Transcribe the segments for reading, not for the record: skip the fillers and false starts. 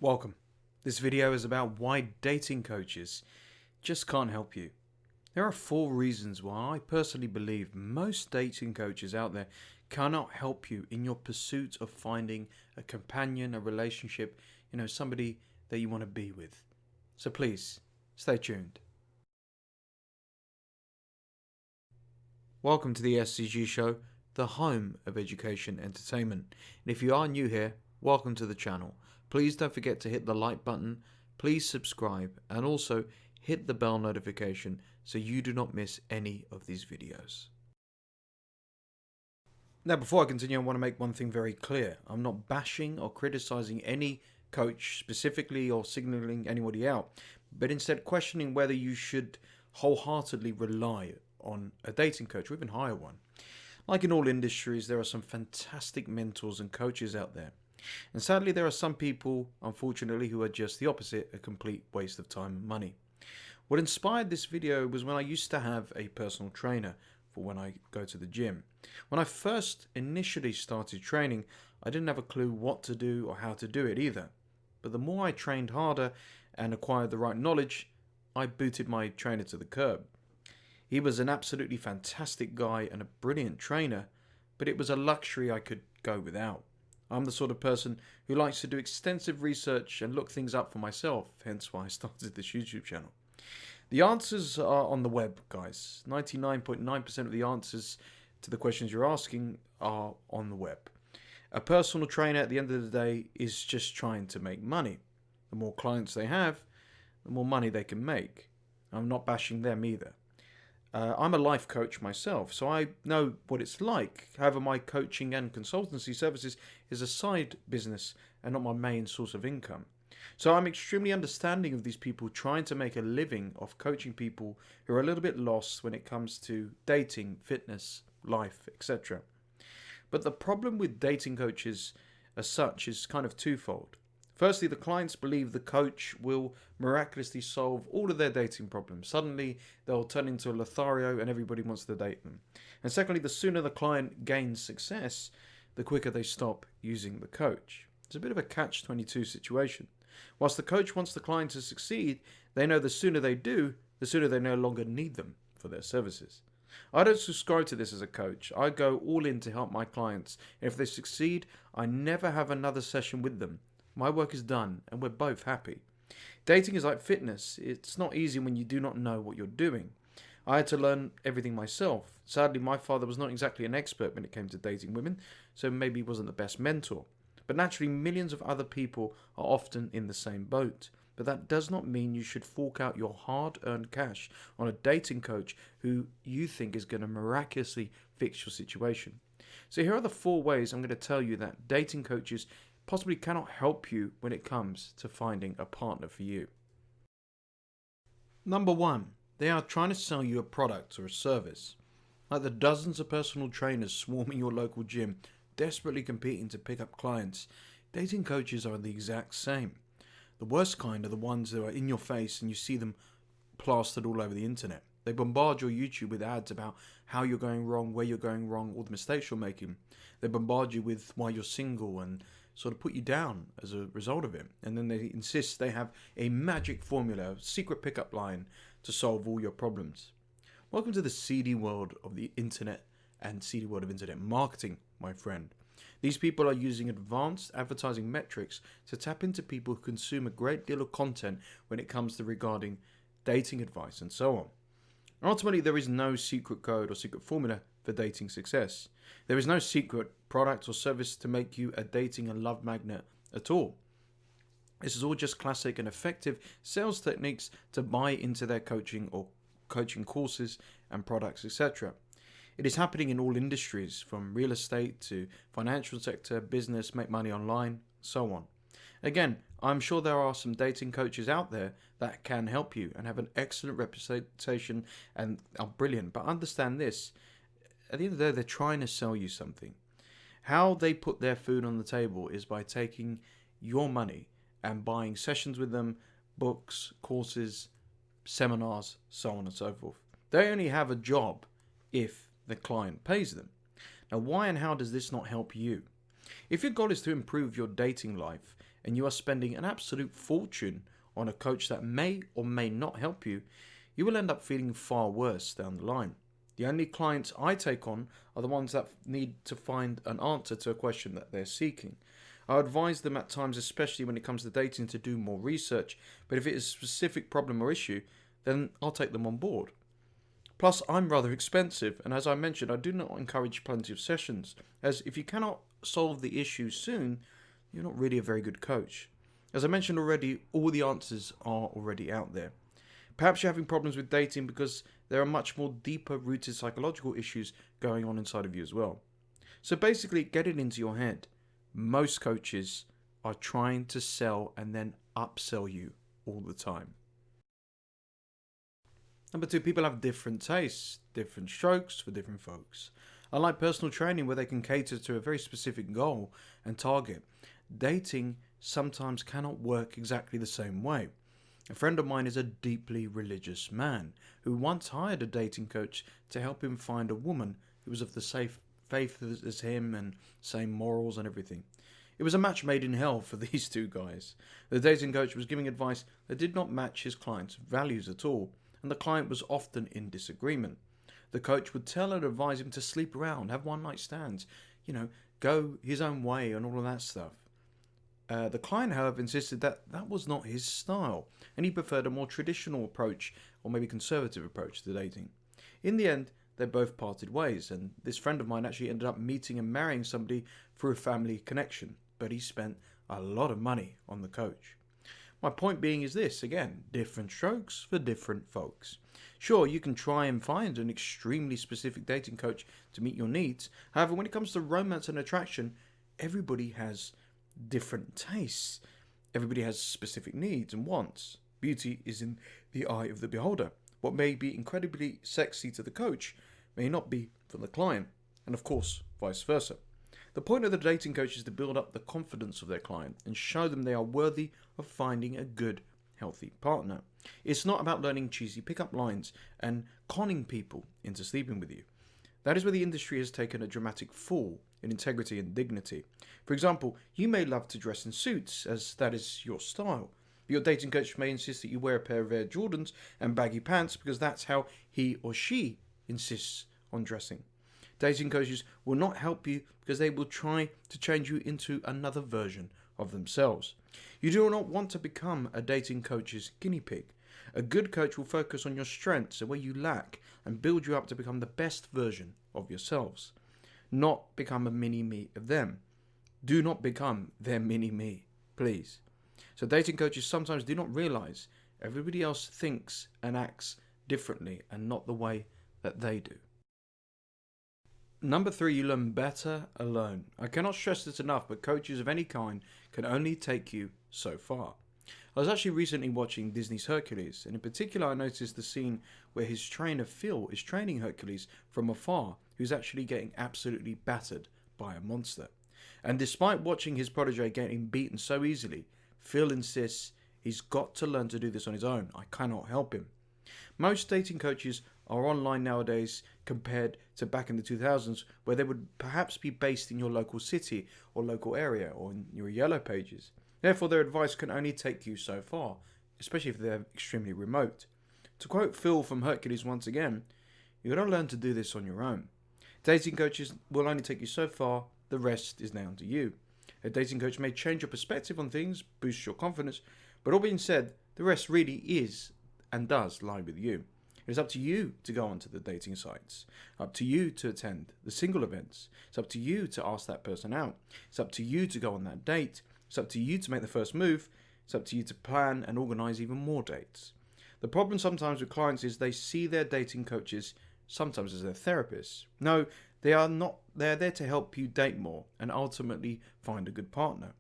Welcome. This video is about why dating coaches just can't help you. There are 4 reasons why I personally believe most dating coaches out there cannot help you in your pursuit of finding a companion, a relationship, somebody that you want to be with. So please, stay tuned. Welcome to the SCG show, the home of education entertainment. And if you are new here, welcome to the channel. Please don't forget to hit the like button, please subscribe, and also hit the bell notification so you do not miss any of these videos. Now, before I continue, I want to make one thing very clear. I'm not bashing or criticizing any coach specifically or signaling anybody out, but instead questioning whether you should wholeheartedly rely on a dating coach or even hire one. Like in all industries, there are some fantastic mentors and coaches out there. And sadly, there are some people, unfortunately, who are just the opposite, a complete waste of time and money. What inspired this video was when I used to have a personal trainer for when I go to the gym. When I first initially started training, I didn't have a clue what to do or how to do it either. But the more I trained harder and acquired the right knowledge, I booted my trainer to the curb. He was an absolutely fantastic guy and a brilliant trainer, but it was a luxury I could go without. I'm the sort of person who likes to do extensive research and look things up for myself, hence why I started this YouTube channel. The answers are on the web, guys. 99.9% of the answers to the questions you're asking are on the web. A personal trainer at the end of the day is just trying to make money. The more clients they have, the more money they can make. I'm not bashing them either. I'm a life coach myself, so I know what it's like. However, my coaching and consultancy services is a side business and not my main source of income. So I'm extremely understanding of these people trying to make a living off coaching people who are a little bit lost when it comes to dating, fitness, life, etc. But the problem with dating coaches as such is kind of twofold. Firstly, the clients believe the coach will miraculously solve all of their dating problems. Suddenly, they'll turn into a Lothario and everybody wants to date them. And secondly, the sooner the client gains success, the quicker they stop using the coach. It's a bit of a catch-22 situation. Whilst the coach wants the client to succeed, they know the sooner they do, the sooner they no longer need them for their services. I don't subscribe to this as a coach. I go all in to help my clients. And if they succeed, I never have another session with them. My work is done and we're both happy. Dating is like fitness. It's not easy when you do not know what you're doing. I had to learn everything myself. Sadly, my father was not exactly an expert when it came to dating women, so maybe he wasn't the best mentor. But naturally, millions of other people are often in the same boat. But that does not mean you should fork out your hard-earned cash on a dating coach who you think is going to miraculously fix your situation. So here are the 4 ways I'm going to tell you that dating coaches possibly cannot help you when it comes to finding a partner for you. Number 1, they are trying to sell you a product or a service. Like the dozens of personal trainers swarming your local gym, desperately competing to pick up clients, dating coaches are the exact same. The worst kind are the ones that are in your face and you see them plastered all over the internet. They bombard your YouTube with ads about how you're going wrong, where you're going wrong, all the mistakes you're making. They bombard you with why you're single and sort of put you down as a result of it. And then they insist they have a magic formula, a secret pickup line to solve all your problems. Welcome to the seedy world of the internet and seedy world of internet marketing, my friend. These people are using advanced advertising metrics to tap into people who consume a great deal of content when it comes to regarding dating advice and so on. Ultimately, there is no secret code or secret formula for dating success. There is no secret product or service to make you a dating and love magnet at all. This is all just classic and effective sales techniques to buy into their coaching or coaching courses and products, etc. It is happening in all industries, from real estate to financial sector, business, make money online, so on. Again, I'm sure there are some dating coaches out there that can help you and have an excellent reputation and are brilliant. But understand this, at the end of the day, they're trying to sell you something. How they put their food on the table is by taking your money and buying sessions with them, books, courses, seminars, so on and so forth. They only have a job if the client pays them. Now, why and how does this not help you? If your goal is to improve your dating life and you are spending an absolute fortune on a coach that may or may not help you, you will end up feeling far worse down the line. The only clients I take on are the ones that need to find an answer to a question that they're seeking. I advise them at times, especially when it comes to dating, to do more research, but if it is a specific problem or issue, then I'll take them on board. Plus, I'm rather expensive, and as I mentioned, I do not encourage plenty of sessions, as if you cannot solve the issue soon, you're not really a very good coach. As I mentioned already, all the answers are already out there. Perhaps you're having problems with dating because there are much more deeper rooted psychological issues going on inside of you as well. So basically, get it into your head. Most coaches are trying to sell and then upsell you all the time. Number 2, people have different tastes, different strokes for different folks. I like personal training where they can cater to a very specific goal and target. Dating sometimes cannot work exactly the same way. A friend of mine is a deeply religious man who once hired a dating coach to help him find a woman who was of the same faith as him and same morals and everything. It was a match made in hell for these two guys. The dating coach was giving advice that did not match his client's values at all, and the client was often in disagreement. The coach would tell and advise him to sleep around, have one-night stands, go his own way and all of that stuff. The client, however, insisted that that was not his style, and he preferred a more traditional approach, or maybe conservative approach to dating. In the end, they both parted ways, and this friend of mine actually ended up meeting and marrying somebody through a family connection, but he spent a lot of money on the coach. My point being is this, again, different strokes for different folks. Sure, you can try and find an extremely specific dating coach to meet your needs. However, when it comes to romance and attraction, everybody has different tastes. Everybody has specific needs and wants. Beauty is in the eye of the beholder. What may be incredibly sexy to the coach may not be for the client, and of course, vice versa. The point of the dating coach is to build up the confidence of their client and show them they are worthy of finding a good, healthy partner. It's not about learning cheesy pickup lines and conning people into sleeping with you. That is where the industry has taken a dramatic fall in integrity and dignity. For example, you may love to dress in suits, as that is your style. But your dating coach may insist that you wear a pair of Air Jordans and baggy pants because that's how he or she insists on dressing. Dating coaches will not help you because they will try to change you into another version of themselves. You do not want to become a dating coach's guinea pig. A good coach will focus on your strengths and where you lack and build you up to become the best version of yourselves. Not become a mini-me of them. Do not become their mini-me, please. So dating coaches sometimes do not realize everybody else thinks and acts differently and not the way that they do. Number 3, you learn better alone. I cannot stress this enough, but coaches of any kind can only take you so far. I was actually recently watching Disney's Hercules, and in particular I noticed the scene where his trainer Phil is training Hercules from afar, who's actually getting absolutely battered by a monster. And despite watching his protege getting beaten so easily, Phil insists he's got to learn to do this on his own. I cannot help him. Most dating coaches are online nowadays compared to back in the 2000s, where they would perhaps be based in your local city or local area or in your yellow pages. Therefore, their advice can only take you so far, especially if they're extremely remote. To quote Phil from Hercules once again, you've got to learn to do this on your own. Dating coaches will only take you so far, the rest is down to you. A dating coach may change your perspective on things, boost your confidence, but all being said, the rest really is and does lie with you. It is up to you to go onto the dating sites, up to you to attend the single events, it's up to you to ask that person out, it's up to you to go on that date, it's up to you to make the first move, it's up to you to plan and organise even more dates. The problem sometimes with clients is they see their dating coaches sometimes as their therapists. No, they are not. They're there to help you date more and ultimately find a good partner.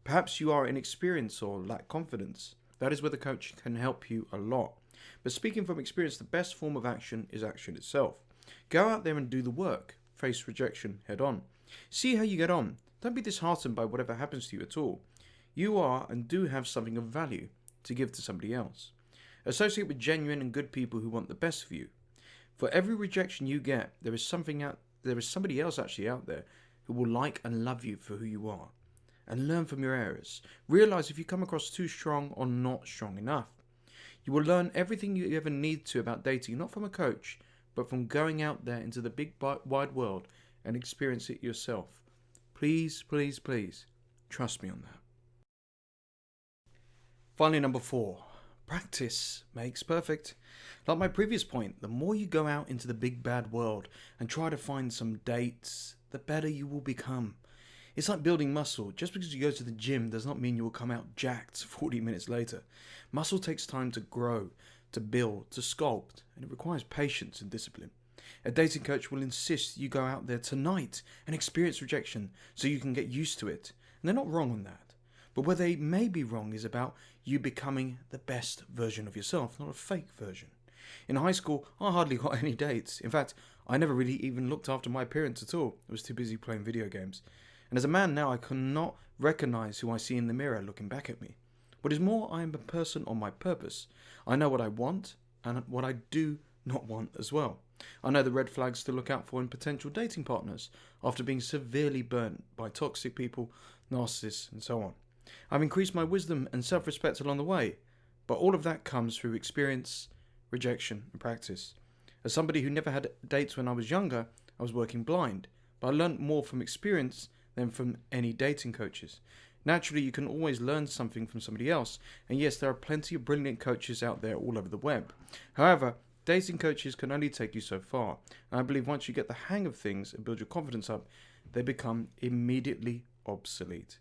Perhaps you are inexperienced or lack confidence. That is where the coach can help you a lot. But speaking from experience, the best form of action is action itself. Go out there and do the work. Face rejection head on. See how you get on. Don't be disheartened by whatever happens to you at all. You are and do have something of value to give to somebody else. Associate with genuine and good people who want the best for you. For every rejection you get, there is somebody else actually out there who will like and love you for who you are. and learn from your errors. Realize if you come across too strong or not strong enough. You will learn everything you ever need to about dating, not from a coach, but from going out there into the big wide world and experience it yourself. Please, please, please, trust me on that. Finally, number 4. Practice makes perfect. Like my previous point, the more you go out into the big bad world and try to find some dates, the better you will become. It's like building muscle. Just because you go to the gym does not mean you will come out jacked 40 minutes later. Muscle takes time to grow, to build, to sculpt, and it requires patience and discipline. A dating coach will insist you go out there tonight and experience rejection so you can get used to it. And they're not wrong on that. But where they may be wrong is about you becoming the best version of yourself, not a fake version. In high school, I hardly got any dates. In fact, I never really even looked after my appearance at all. I was too busy playing video games. And as a man now, I cannot recognize who I see in the mirror looking back at me. What is more, I am a person on my purpose. I know what I want and what I do not want as well. I know the red flags to look out for in potential dating partners after being severely burnt by toxic people, narcissists, and so on. I've increased my wisdom and self-respect along the way, but all of that comes through experience, rejection, and practice. As somebody who never had dates when I was younger, I was working blind, but I learned more from experience than from any dating coaches. Naturally, you can always learn something from somebody else, and yes, there are plenty of brilliant coaches out there all over the web. However, dating coaches can only take you so far, and I believe once you get the hang of things and build your confidence up, they become immediately obsolete.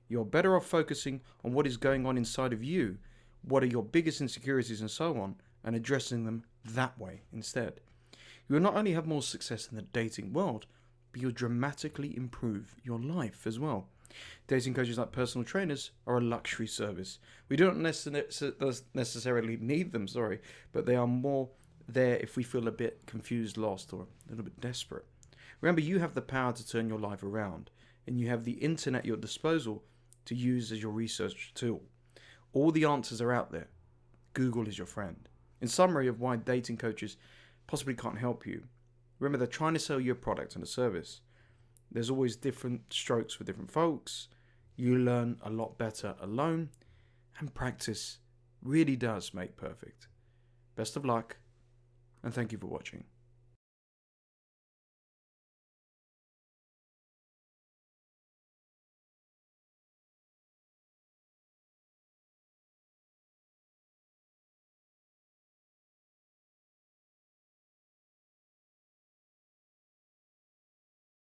You're better off focusing on what is going on inside of you, what are your biggest insecurities and so on, and addressing them that way instead. You will not only have more success in the dating world, but you'll dramatically improve your life as well. Dating coaches like personal trainers are a luxury service. We don't necessarily need them, but they are more there if we feel a bit confused, lost, or a little bit desperate. Remember, you have the power to turn your life around, and you have the internet at your disposal to use as your research tool. All the answers are out there. Google is your friend. In summary of why dating coaches possibly can't help you, remember they're trying to sell you a product and a service. There's always different strokes for different folks. You learn a lot better alone, and practice really does make perfect. Best of luck, and thank you for watching.